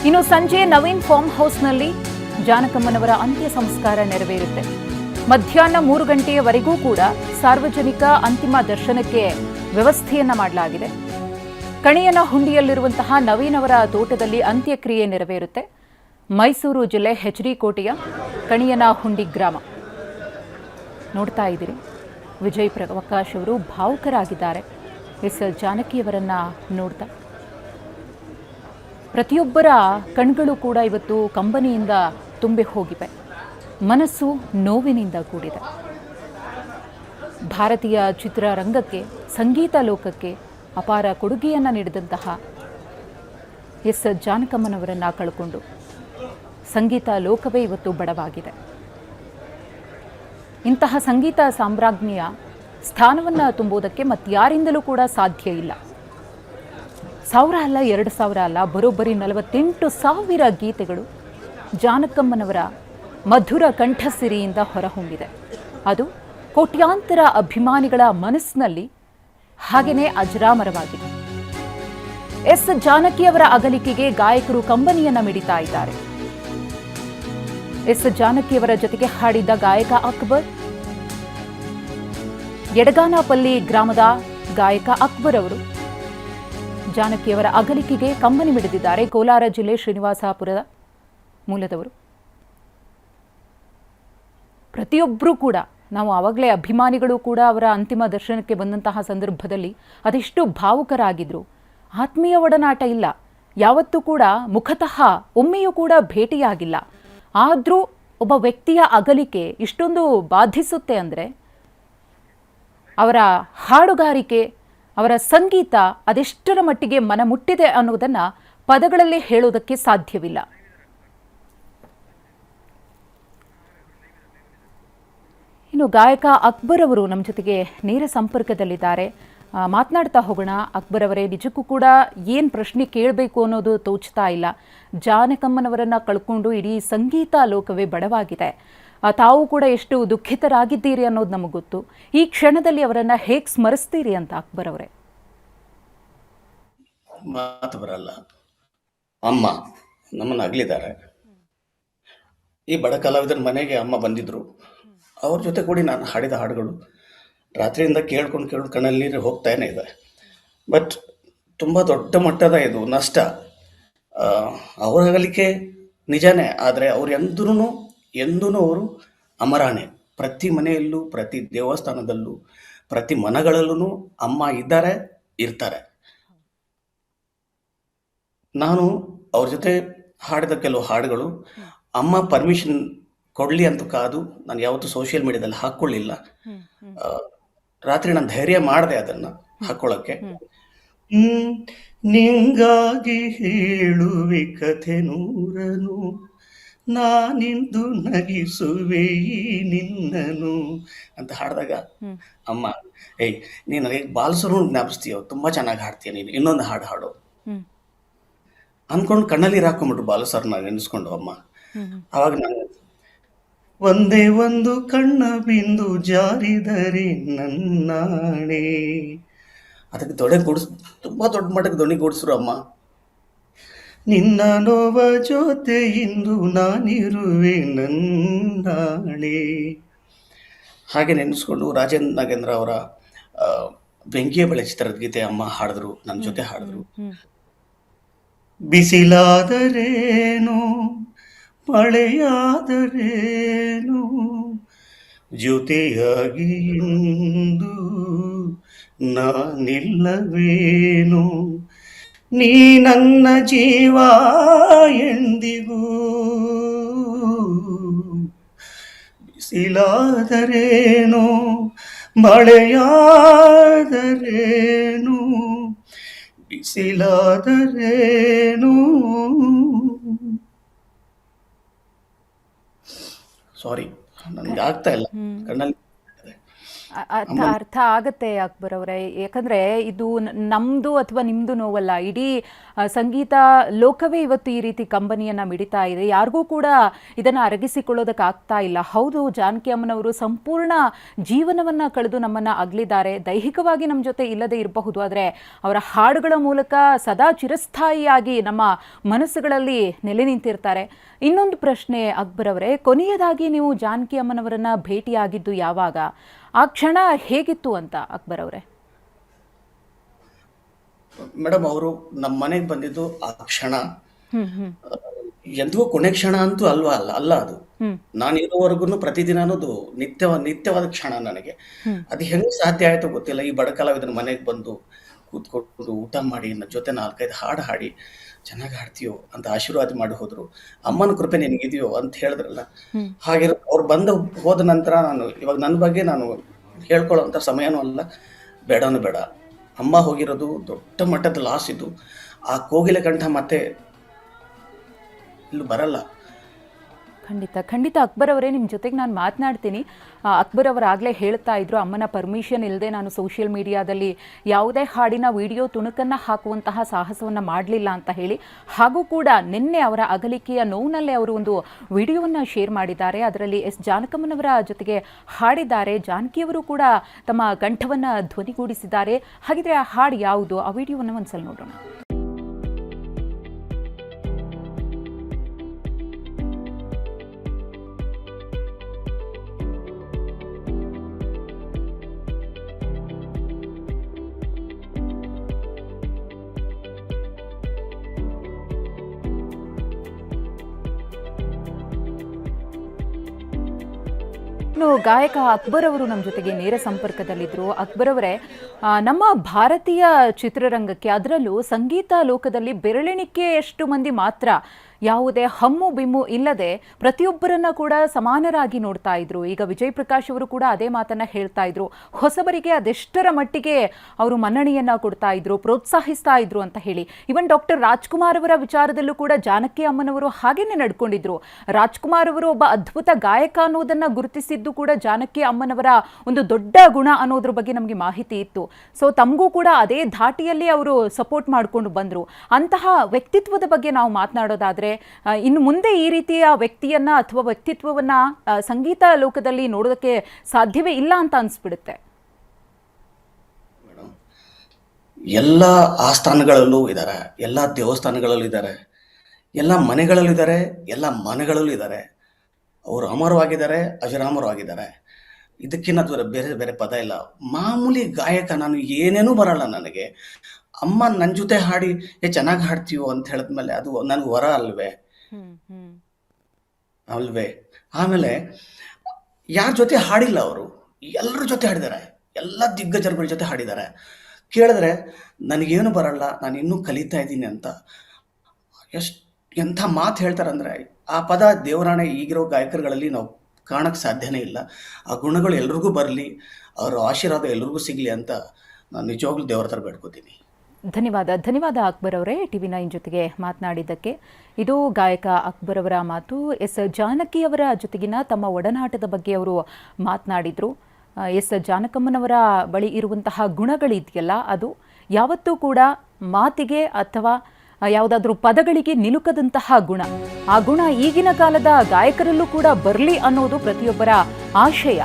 ಇನ್ನು ಸಂಜೆ ನವೀನ್ ಫಾರ್ಮ್ ಹೌಸ್ನಲ್ಲಿ ಜಾನಕಮ್ಮನವರ ಅಂತ್ಯ ಸಂಸ್ಕಾರ ನೆರವೇರುತ್ತೆ. ಮಧ್ಯಾಹ್ನ 3 ಗಂಟೆಯವರೆಗೂ ಕೂಡ ಸಾರ್ವಜನಿಕ ಅಂತಿಮ ದರ್ಶನಕ್ಕೆ ವ್ಯವಸ್ಥೆಯನ್ನ ಮಾಡಲಾಗಿದೆ. ಕಣಿಯನ ಹುಂಡಿಯಲ್ಲಿರುವಂತಹ ನವೀನ್ ಅವರ ತೋಟದಲ್ಲಿ ಅಂತ್ಯಕ್ರಿಯೆ ನೆರವೇರುತ್ತೆ. ಮೈಸೂರು ಜಿಲ್ಲೆ ಹೆಚ್ಡಿ ಕೋಟೆಯ ಕಣಿಯನ ಹುಂಡಿ ಗ್ರಾಮ ನೋಡ್ತಾ ಇದ್ದೀರಿ. ವಿಜಯ್ ಪ್ರಕಾಶ್ ಅವರು ಭಾವುಕರಾಗಿದ್ದಾರೆ. ಎಸ್ ಜಾನಕಿಯವರನ್ನ ನೋಡ್ತಾ ಪ್ರತಿಯೊಬ್ಬರ ಕಣ್ಗಳು ಕೂಡ ಇವತ್ತು ಕಂಬನಿಯಿಂದ ತುಂಬಿ ಹೋಗಿವೆ. ಮನಸ್ಸು ನೋವಿನಿಂದ ಕೂಡಿದೆ. ಭಾರತೀಯ ಚಿತ್ರರಂಗಕ್ಕೆ, ಸಂಗೀತ ಲೋಕಕ್ಕೆ ಅಪಾರ ಕೊಡುಗೆಯನ್ನು ನೀಡಿದಂತಹ ಎಸ್ ಜಾನಕಮ್ಮನವರನ್ನ ಕಳ್ಕೊಂಡು ಸಂಗೀತ ಲೋಕವೇ ಇವತ್ತು ಬಡವಾಗಿದೆ. ಇಂತಹ ಸಂಗೀತ ಸಾಮ್ರಾಜ್ಞಿಯ ಸ್ಥಾನವನ್ನು ತುಂಬುವುದಕ್ಕೆ ಮತ್ತಾರಿಂದಲೂ ಕೂಡ ಸಾಧ್ಯ ಇಲ್ಲ. 1000 ಅಲ್ಲ, 2000 ಅಲ್ಲ, ಬರೋಬ್ಬರಿ 48,000 ಗೀತೆಗಳು ಜಾನಕಮ್ಮನವರ ಮಧುರ ಕಂಠಸಿರಿಯಿಂದ ಹೊರಹೊಮ್ಮಿದೆ. ಅದು ಕೋಟ್ಯಾಂತರ ಅಭಿಮಾನಿಗಳ ಮನಸ್ಸಿನಲ್ಲಿ ಹಾಗೆಯೇ ಅಜರಾಮರವಾಗಿದೆ. ಎಸ್ ಜಾನಕಿಯವರ ಅಗಲಿಕೆಗೆ ಗಾಯಕರು ಕಂಬನಿಯನ್ನ ಮಿಡಿತಾ ಇದ್ದಾರೆ. ಎಸ್ ಜಾನಕಿಯವರ ಜೊತೆಗೆ ಹಾಡಿದ್ದ ಗಾಯಕ ಅಕ್ಬರ್, ಯಡಗಾನಪಲ್ಲಿ ಗ್ರಾಮದ ಗಾಯಕ ಅಕ್ಬರ್ ಅವರು ಜಾನಕಿಯವರ ಅಗಲಿಕೆಗೆ ಕಂಬನಿ ಮಿಡಿದಿದ್ದಾರೆ. ಕೋಲಾರ ಜಿಲ್ಲೆ ಶ್ರೀನಿವಾಸಪುರದ ಮೂಲದವರು. ಪ್ರತಿಯೊಬ್ಬರೂ ಕೂಡ, ನಾವು ಆವಾಗಲೇ ಅಭಿಮಾನಿಗಳು ಕೂಡ ಅವರ ಅಂತಿಮ ದರ್ಶನಕ್ಕೆ ಬಂದಂತಹ ಸಂದರ್ಭದಲ್ಲಿ ಅದೆಷ್ಟು ಭಾವುಕರಾಗಿದ್ರು. ಆತ್ಮೀಯ ಒಡನಾಟ ಇಲ್ಲ, ಯಾವತ್ತೂ ಕೂಡ ಮುಖತಃ ಒಮ್ಮೆಯೂ ಕೂಡ ಭೇಟಿಯಾಗಿಲ್ಲ. ಆದರೂ ಒಬ್ಬ ವ್ಯಕ್ತಿಯ ಅಗಲಿಕೆ ಇಷ್ಟೊಂದು ಬಾಧಿಸುತ್ತೆ ಅಂದರೆ ಅವರ ಹಾಡುಗಾರಿಕೆ, ಅವರ ಸಂಗೀತ ಅದೆಷ್ಟರ ಮಟ್ಟಿಗೆ ಮನ ಮುಟ್ಟಿದೆ ಅನ್ನೋದನ್ನು ಪದಗಳಲ್ಲಿ ಹೇಳೋದಕ್ಕೆ ಸಾಧ್ಯವಿಲ್ಲ. ಇನ್ನು ಗಾಯಕ ಅಕ್ಬರ್ ಅವರು ನಮ್ಮ ಜೊತೆಗೆ ನೇರ ಸಂಪರ್ಕದಲ್ಲಿದ್ದಾರೆ. ಮಾತನಾಡ್ತಾ ಹೋಗೋಣ. ಅಕ್ಬರ್ ಅವರೇ, ನಿಜಕ್ಕೂ ಕೂಡ ಏನು ಪ್ರಶ್ನೆ ಕೇಳಬೇಕು ಅನ್ನೋದು ತೋಚ್ತಾ ಇಲ್ಲ. ಜಾನಕಮ್ಮನವರನ್ನು ಕಳ್ಕೊಂಡು ಇಡೀ ಸಂಗೀತ ಲೋಕವೇ ಬಡವಾಗಿದೆ. ತಾವು ಕೂಡ ಎಷ್ಟು ದುಃಖಿತರಾಗಿದ್ದೀರಿ ಅನ್ನೋದು ನಮಗೆ ಗೊತ್ತು. ಈ ಕ್ಷಣದಲ್ಲಿ ಅವರನ್ನು ಹೇಗೆ ಸ್ಮರಿಸ್ತೀರಿ ಅಂತ ಅಕ್ಬರ್ ಅವರೇ? ಮಾತು ಬರಲ್ಲ. ಅಮ್ಮ ನಮ್ಮನ್ನು ಅಗಲಿದ್ದಾರೆ. ಈ ಬಡ ಕಲಾವಿದರ ಮನೆಗೆ ಅಮ್ಮ ಬಂದಿದ್ರು. ಅವ್ರ ಜೊತೆ ಕೂಡಿ ನಾನು ಹಾಡಿದ ಹಾಡುಗಳು ರಾತ್ರಿಯಿಂದ ಕೇಳ್ಕೊಂಡು ಕಣ್ಣಲ್ಲಿ ನೀರು ಹೋಗ್ತಾನೆ ಇದೆ. ಬಟ್ ತುಂಬ ದೊಡ್ಡ ಮಟ್ಟದ ಇದು ನಷ್ಟ. ಅವ್ರ ಅಗಲಿಕೆ ನಿಜಾನೇ, ಆದರೆ ಅವ್ರು ಎಂದೂ ಅವರು ಅಮರಾಣೆ. ಪ್ರತಿ ಮನೆಯಲ್ಲೂ, ಪ್ರತಿ ದೇವಸ್ಥಾನದಲ್ಲೂ, ಪ್ರತಿ ಮನಗಳಲ್ಲೂ ಅಮ್ಮ ಇದ್ದಾರೆ, ಇರ್ತಾರೆ. ನಾನು ಅವ್ರ ಜೊತೆ ಹಾಡಿದ ಕೆಲವು ಹಾಡುಗಳು ಅಮ್ಮ ಪರ್ಮಿಷನ್ ಕೊಡಲಿ ಅಂತ ಕಾದು ನಾನು ಯಾವತ್ತೂ ಸೋಷಿಯಲ್ ಮೀಡಿಯಾದಲ್ಲಿ ಹಾಕ್ಕೊಳ್ಳಿಲ್ಲ. ರಾತ್ರಿ ನಾನು ಧೈರ್ಯ ಮಾಡಿದೆ ಅದನ್ನು ಹಾಕ್ಕೊಳ್ಳೋಕ್ಕೆ. ನಿಂಗಾಗಿ ಹೇಳುವೆ ಕಥೆ ನೂರನು, ನಾನಿಂದು ನಗಿಸುವೆ ನಿನ್ನನು ಅಂತ ಹಾಡಿದಾಗ ಅಮ್ಮ, ಏಯ್ ನೀನು ನನಗೆ ಬಾಲಸರು ಜ್ಞಾಪಿಸ್ತೀಯೋ, ತುಂಬ ಚೆನ್ನಾಗಿ ಹಾಡ್ತೀಯ ನೀನು, ಇನ್ನೊಂದು ಹಾಡು ಹಾಡು ಅಂದ್ಕೊಂಡು ಕಣ್ಣಲ್ಲಿ ಹಾಕೊಂಡ್ಬಿಟ್ರು ಬಾಲಸರ್ನ ನೆನೆಸ್ಕೊಂಡು ಅಮ್ಮ. ಆವಾಗ ನಾನು ಒಂದೇ ಒಂದು ಕಣ್ಣ ಬಿಂದು ಜಾರಿದರೆ ನನ್ನಾಣೆ, ಅದಕ್ಕೆ ತುಂಬ ದೊಡ್ಡ ಮಟ್ಟಕ್ಕೆ ದೊಣಿಗೂಡಿಸ್ರು ಅಮ್ಮ. ನಿನ್ನ ನೋವ ಜೊತೆ ಇಂದು ನಾನಿರುವೆ ನನ್ನಾಣೆ ಹಾಗೆ ನೆನೆಸ್ಕೊಂಡು ರಾಜೇಂದ್ರ ನಾಗೇಂದ್ರ ಅವರ ಬೆಂಕಿಯ ಬಳೆ ಚಿತ್ರದ ಗೀತೆ ಅಮ್ಮ ಹಾಡಿದ್ರು, ನನ್ನ ಜೊತೆ ಹಾಡಿದ್ರು. ಬಿಸಿಲಾದರೇನು ಮಳೆಯಾದರೇನು ಜೊತೆಯಾಗಿ ಇಂದು ನಾನಿಲ್ಲವೇನು, ನೀ ನನ್ನ ಜೀವ ಎಂದಿಗೂ. ಬಿಸಿಲಾದರೇನು ಮಳೆಯಾದರೇನು ಬಿಸಿಲಾದರೇನು. ಸಾರಿ, ನನಗೆ ಆಗ್ತಾ ಇಲ್ಲ ಕಣ್ಣಲ್ಲಿ. ಅರ್ಥ ಆಗತ್ತೆ ಅಕ್ಬರ್ ಅವರೇ. ಯಾಕಂದ್ರೆ ಇದು ನಮ್ದು ಅಥವಾ ನಿಮ್ದು ನೋವಲ್ಲ, ಇಡೀ ಸಂಗೀತ ಲೋಕವೇ ಇವತ್ತು ಈ ರೀತಿ ಕಂಬನಿಯನ್ನ ಮಿಡಿತಾ ಇದೆ. ಯಾರಿಗೂ ಕೂಡ ಇದನ್ನ ಅರಗಿಸಿಕೊಳ್ಳೋದಕ್ಕೆ ಆಗ್ತಾ ಇಲ್ಲ. ಹೌದು, ಜಾನಕಿ ಅಮ್ಮನವರು ಸಂಪೂರ್ಣ ಜೀವನವನ್ನ ಕಳೆದು ನಮ್ಮನ್ನ ಅಗಲಿದ್ದಾರೆ. ದೈಹಿಕವಾಗಿ ನಮ್ಮ ಜೊತೆ ಇಲ್ಲದೆ ಇರಬಹುದು, ಆದರೆ ಅವರ ಹಾಡುಗಳ ಮೂಲಕ ಸದಾ ಚಿರಸ್ಥಾಯಿಯಾಗಿ ನಮ್ಮ ಮನಸ್ಸುಗಳಲ್ಲಿ ನೆಲೆ ನಿಂತಿರ್ತಾರೆ. ಇನ್ನೊಂದು ಪ್ರಶ್ನೆ ಅಕ್ಬರ್ ಅವರೇ, ಕೊನೆಯದಾಗಿ ನೀವು ಜಾನಕಿ ಅಮ್ಮನವರನ್ನ ಭೇಟಿಯಾಗಿದ್ದು ಯಾವಾಗ? ಆ ಕ್ಷಣ ಹೇಗಿತ್ತು ಅಂತ ಅಕ್ಬರ್ ಅವರೇ? ಮೇಡಮ್, ಅವರು ನಮ್ಮ ಮನೆಗೆ ಬಂದಿದ್ದು ಆ ಕ್ಷಣ ಎಂದಿಗೂ ಕೊನೆ ಕ್ಷಣ ಅಂತೂ ಅಲ್ಲ ಅದು. ನಾನು ಇರೋವರೆಗೂ ಪ್ರತಿದಿನ ಅನ್ನೋದು ನಿತ್ಯವಾದ ಕ್ಷಣ ನನಗೆ. ಅದು ಹೆಂಗ್ ಸಾಧ್ಯ ಆಯ್ತೋ ಗೊತ್ತಿಲ್ಲ. ಈ ಬಡ ಕಲಾವಿದನ ಮನೆಗೆ ಬಂದು ಕೂತ್ಕೊಂಡು ಊಟ ಮಾಡಿ ನನ್ನ ಜೊತೆ 4-5 ಹಾಡು ಹಾಡಿ ಚೆನ್ನಾಗಿ ಹಾಡ್ತೀಯೋ ಅಂತ ಆಶೀರ್ವಾದ ಮಾಡಿ ಹೋದ್ರು. ಅಮ್ಮನ ಕೃಪೆ ನಿನಗಿದೆಯೋ ಅಂತ ಹೇಳಿದ್ರಲ್ಲ, ಹಾಗೆ ಅವ್ರು ಹೋದ ನಂತರ ಇವಾಗ ನನ್ನ ಬಗ್ಗೆ ನಾನು ಹೇಳ್ಕೊಳ್ಳೋಂಥ ಸಮಯನೂ ಅಲ್ಲ, ಬೇಡನೂ ಬೇಡ. ಅಮ್ಮ ಹೋಗಿರೋದು ದೊಡ್ಡ ಮಟ್ಟದ ಲಾಸ್ ಇದು. ಆ ಕೋಗಿಲೆ ಕಂಠ ಮತ್ತೆ ಇಲ್ಲೂ ಬರಲ್ಲ. ಖಂಡಿತ ಅಕ್ಬರ್ ಅವರೇ, ನಿಮ್ಮ ಜೊತೆಗೆ ನಾನು ಮಾತನಾಡ್ತೀನಿ. ಅಕ್ಬರ್ ಅವರಾಗಲೇ ಹೇಳ್ತಾ ಇದ್ರು, ಅಮ್ಮನ ಪರ್ಮಿಷನ್ ಇಲ್ಲದೆ ನಾನು ಸೋಷಿಯಲ್ ಮೀಡಿಯಾದಲ್ಲಿ ಯಾವುದೇ ಹಾಡಿನ ವಿಡಿಯೋ ತುಣುಕನ್ನು ಹಾಕುವಂತಹ ಸಾಹಸವನ್ನು ಮಾಡಲಿಲ್ಲ ಅಂತ ಹೇಳಿ. ಹಾಗೂ ಕೂಡ ನಿನ್ನೆ ಅವರ ಅಗಲಿಕೆಯ ನೋವಿನಲ್ಲೇ ಅವರು ಒಂದು ವಿಡಿಯೋವನ್ನು ಶೇರ್ ಮಾಡಿದ್ದಾರೆ. ಅದರಲ್ಲಿ ಎಸ್ ಜಾನಕಮ್ಮನವರ ಜೊತೆಗೆ ಹಾಡಿದ್ದಾರೆ. ಜಾನಕಿಯವರು ಕೂಡ ತಮ್ಮ ಕಂಠವನ್ನು ಧ್ವನಿಗೂಡಿಸಿದ್ದಾರೆ. ಹಾಗಿದ್ರೆ ಆ ಹಾಡು ಯಾವುದು? ಆ ವಿಡಿಯೋವನ್ನು ಒಂದ್ಸಲ ನೋಡೋಣ. ಇನ್ನು ಗಾಯಕ ಅಕ್ಬರ್ ಅವರು ನಮ್ಮ ಜೊತೆಗೆ ನೇರ ಸಂಪರ್ಕದಲ್ಲಿದ್ದರು. ಅಕ್ಬರ್ ಅವರೇ, ನಮ್ಮ ಭಾರತೀಯ ಚಿತ್ರರಂಗಕ್ಕೆ, ಅದರಲ್ಲೂ ಸಂಗೀತ ಲೋಕದಲ್ಲಿ ಬೆರಳೆಣಿಕೆಯಷ್ಟು ಮಂದಿ ಮಾತ್ರ ಯಾವುದೇ ಹಮ್ಮು ಬಿಮ್ಮು ಇಲ್ಲದೆ ಪ್ರತಿಯೊಬ್ಬರನ್ನ ಕೂಡ ಸಮಾನರಾಗಿ ನೋಡ್ತಾ ಇದ್ರು. ಈಗ ವಿಜಯ್ ಪ್ರಕಾಶ್ ಅವರು ಕೂಡ ಅದೇ ಮಾತನ್ನ ಹೇಳ್ತಾ ಇದ್ರು. ಹೊಸಬರಿಗೆ ಅದೆಷ್ಟರ ಮಟ್ಟಿಗೆ ಅವರು ಮನ್ನಣೆಯನ್ನ ಕೊಡ್ತಾ ಇದ್ರು, ಪ್ರೋತ್ಸಾಹಿಸ್ತಾ ಇದ್ರು ಅಂತ ಹೇಳಿ. ಇವನ್ ಡಾಕ್ಟರ್ ರಾಜ್ಕುಮಾರ್ ಅವರ ವಿಚಾರದಲ್ಲೂ ಕೂಡ ಜಾನಕಿ ಅಮ್ಮನವರು ಹಾಗೇನೆ ನಡ್ಕೊಂಡಿದ್ರು. ರಾಜ್ಕುಮಾರ್ ಅವರು ಒಬ್ಬ ಅದ್ಭುತ ಗಾಯಕ ಅನ್ನೋದನ್ನ ಗುರುತಿಸಿದ್ದು ಕೂಡ ಜಾನಕಿ ಅಮ್ಮನವರ ಒಂದು ದೊಡ್ಡ ಗುಣ ಅನ್ನೋದ್ರ ಬಗ್ಗೆ ನಮಗೆ ಮಾಹಿತಿ ಇತ್ತು. ಸೊ ತಮಗೂ ಕೂಡ ಅದೇ ಧಾಟಿಯಲ್ಲಿ ಅವರು ಸಪೋರ್ಟ್ ಮಾಡ್ಕೊಂಡು ಬಂದ್ರು. ಅಂತಹ ವ್ಯಕ್ತಿತ್ವದ ಬಗ್ಗೆ ನಾವು ಮಾತನಾಡೋದಾದ್ರೆ, ಇನ್ನು ಮುಂದೆ ಈ ರೀತಿಯ ವ್ಯಕ್ತಿಯನ್ನ ಅಥವಾ ವ್ಯಕ್ತಿತ್ವವನ್ನ ಸಂಗೀತ ಲೋಕದಲ್ಲಿ ನೋಡೋದಕ್ಕೆ ಸಾಧ್ಯವೇ ಇಲ್ಲ ಅಂತ ಅನ್ಸ್ಬಿಡುತ್ತೆ. ಎಲ್ಲ ಆಸ್ಥಾನಗಳಲ್ಲೂ ಇದ್ದಾರೆ, ಎಲ್ಲ ದೇವಸ್ಥಾನಗಳಲ್ಲೂ ಇದ್ದಾರೆ, ಎಲ್ಲ ಮನೆಗಳಲ್ಲೂ ಇದ್ದಾರೆ, ಎಲ್ಲ ಮನೆಗಳಲ್ಲೂ ಇದ್ದಾರೆ. ಅವರು ಅಮರವಾಗಿದ್ದಾರೆ, ಅಜರಾಮರವಾಗಿದ್ದಾರೆ. ಇದಕ್ಕಿಂತ ಬೇರೆ ಬೇರೆ ಪದ ಇಲ್ಲ. ಮಾಮೂಲಿ ಗಾಯಕ ನಾನು, ಏನೇನೂ ಬರಲ್ಲ ನನಗೆ. ಅಮ್ಮ ನನ್ನ ಜೊತೆ ಹಾಡಿ ಚೆನ್ನಾಗಿ ಹಾಡ್ತೀವೋ ಅಂತ ಹೇಳಿದ್ಮೇಲೆ ಅದು ನನಗೆ ವರ ಅಲ್ವೇ. ಆಮೇಲೆ ಯಾರ ಜೊತೆ ಹಾಡಿಲ್ಲ, ಅವರು ಎಲ್ಲರ ಜೊತೆ ಹಾಡಿದ್ದಾರೆ, ಎಲ್ಲ ದಿಗ್ಗಜರುಗಳ ಜೊತೆ ಹಾಡಿದ್ದಾರೆ. ಕೇಳಿದ್ರೆ ನನಗೇನು ಬರಲ್ಲ, ನಾನು ಇನ್ನೂ ಕಲಿತಾ ಇದ್ದೀನಿ ಅಂತ ಎಂಥ ಮಾತು ಹೇಳ್ತಾರಂದ್ರೆ, ಆ ಪದ ದೇವರಾಣೆ ಈಗಿರೋ ಗಾಯಕರುಗಳಲ್ಲಿ ನಾವು ಕಾಣಕ್ಕೆ ಸಾಧ್ಯನೇ ಇಲ್ಲ. ಆ ಗುಣಗಳು ಎಲ್ರಿಗೂ ಬರಲಿ, ಅವರ ಆಶೀರ್ವಾದ ಎಲ್ರಿಗೂ ಸಿಗಲಿ ಅಂತ ನಾನು ನಿಜವಾಗ್ಲೂ ದೇವರ ಹತ್ರ ಬೇಡ್ಕೋತೀನಿ. ಧನ್ಯವಾದ ಅಕ್ಬರ್ ಅವರೇ, TV9 ಜೊತೆಗೆ ಮಾತನಾಡಿದ್ದಕ್ಕೆ. ಇದು ಗಾಯಕ ಅಕ್ಬರ್ ಅವರ ಮಾತು. ಎಸ್ ಜಾನಕಿ ಅವರ ಜೊತೆಗಿನ ತಮ್ಮ ಒಡನಾಟದ ಬಗ್ಗೆ ಅವರು ಮಾತನಾಡಿದರು. ಎಸ್ ಜಾನಕಮ್ಮನವರ ಬಳಿ ಇರುವಂತಹ ಗುಣಗಳಿದೆಯಲ್ಲ, ಅದು ಯಾವತ್ತೂ ಕೂಡ ಮಾತಿಗೆ ಅಥವಾ ಯಾವುದಾದ್ರೂ ಪದಗಳಿಗೆ ನಿಲುಕದಂತಹ ಗುಣ. ಆ ಗುಣ ಈಗಿನ ಕಾಲದ ಗಾಯಕರಲ್ಲೂ ಕೂಡ ಬರಲಿ ಅನ್ನೋದು ಪ್ರತಿಯೊಬ್ಬರ ಆಶಯ.